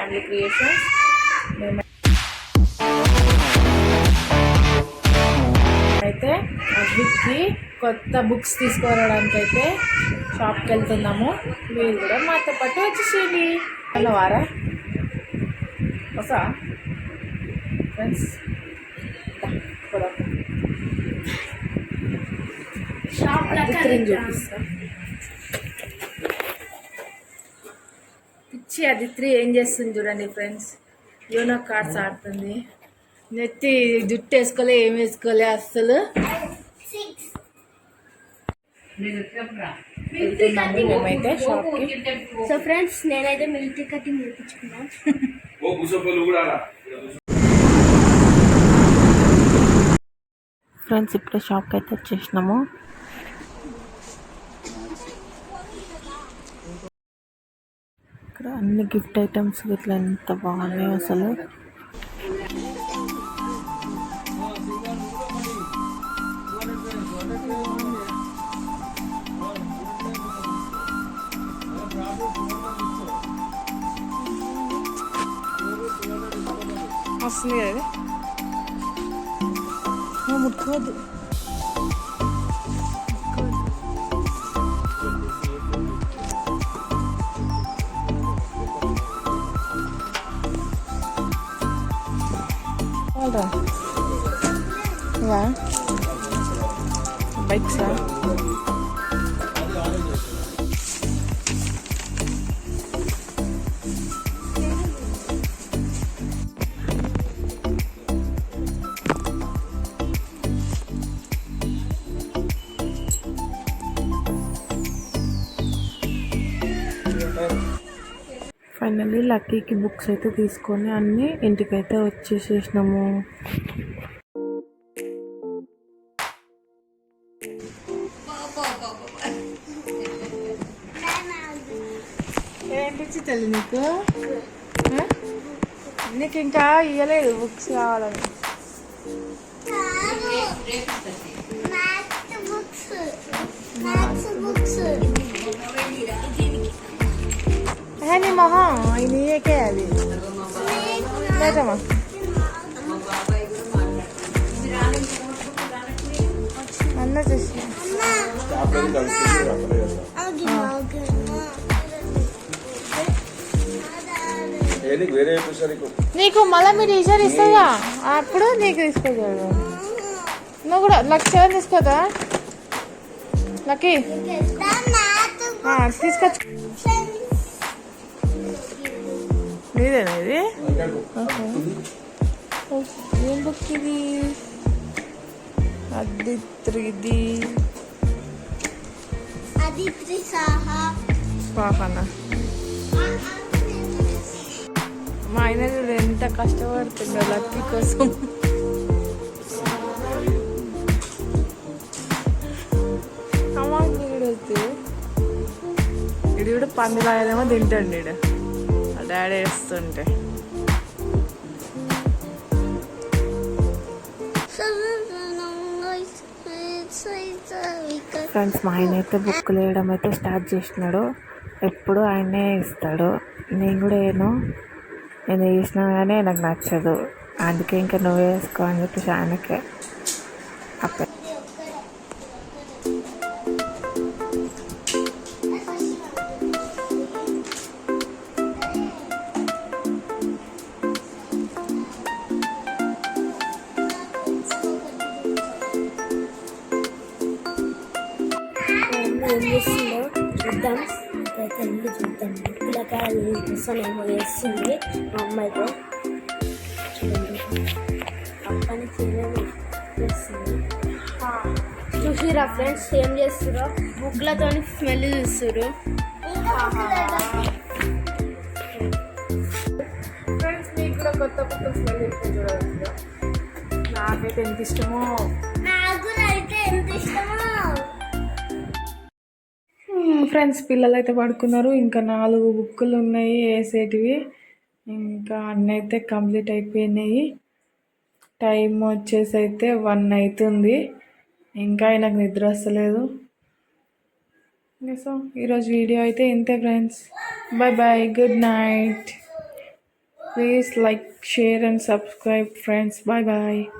Family creations. అయితే అద్విక్కి కొత్త books తీసుకురావడానికి అయితే షాప్కి వెళ్తున్నాము. మీరు కూడా మాతో పాటు వచ్చేసేయండి. అలా వారా వసా ఫ్రెండ్స్ చూపిస్తా. పిచ్చి అదిత్రి ఏం చేస్తుంది చూడండి ఫ్రెండ్స్. యోనో కార్డ్స్ ఆడుతుంది. నెత్తి జుట్టు వేసుకోలే, ఏం వేసుకోలే అస్సలు. మేమైతే షాప్కి. సో ఫ్రెండ్స్ నేనైతే మిలిటరీ కటింగ్ నేర్పించుకున్నాను. ఫ్రెండ్స్ ఇప్పుడే షాప్కి అయితే వచ్చేసినాము. ఇక్కడ అన్ని గిఫ్ట్ ఐటమ్స్ ఇట్లా ఎంత బాగున్నాయి అసలు. వస్తుంది కదా ముట్టుకోవద్దు. బైక్సా ఫైనల్లీ లక్కీకి బుక్స్ అయితే తీసుకొని అన్నీ ఇంటికైతే వచ్చేసేసినాము. ఏంటి తల్లి నీకు నీకు ఇంకా ఇవ్వలేదు బుక్స్ కావాలని. నీ మొహం నీకే అది లేదమ్మా. అన్న చూసి నీకు మళ్ళీ మీరు టీచర్ ఇస్తుందా అప్పుడు నీకు తీసుకోగలరు. నువ్వు కూడా లక్ష తీసుకోదా లక్కీ తీసుకొచ్చు. ఇదేనా ఇది? ఏం బుక్ ఇది? అదిత్రిది స్వాహనా. మా ఆయన చూడు ఎంత కష్టపడుతుందో లక్కీ కోసం. ఇది కూడా పందిలాగేదేమో తింటాడు ఈడ డాడీ వేస్తుంటే. ఫ్రెండ్స్ మా ఆయన అయితే బుక్కులు వేయడం అయితే స్టార్ట్ చేసినాడు. ఎప్పుడు ఆయనే ఇస్తాడు, నేను కూడా నేను వేసినా కానీ నాకు నచ్చదు. అందుకే ఇంకా నువ్వే వేసుకో అని చెప్పేసి ఆయనకే అప్ప. ఏం చేస్తుందో చూద్దాం. అయితే ఇల్లు చూద్దాం. పిల్లకాయలు ఏమో చేస్తుంది మా అమ్మాయితో. అప్పని చేస్తుంది. చూసిరా ఫ్రెండ్స్ ఏం చేస్తుర్రో, బుక్లతో స్మెల్ చూస్తుర్రు. ఫ్రెండ్స్ మీకు కూడా కొత్త కొత్త స్మెల్ ఎక్కువ చూడవచ్చు. నాకైతే ఎంత ఇష్టమో. నాకు అయితే ఎంత ఇష్టమో. ఫ్రెండ్స్ పిల్లలు అయితే పడుకున్నారు. ఇంకా 4 బుక్కులు ఉన్నాయి వేసేటివి. ఇంకా అన్నీ అయితే కంప్లీట్ అయిపోయినాయి. టైం వచ్చేసి అయితే 1 అవుతుంది. ఇంకా ఆయనకు నిద్ర వస్తలేదు. సో ఈరోజు వీడియో అయితే ఇంతే friends. Bye bye, good night. Please like, share and subscribe friends. Bye bye.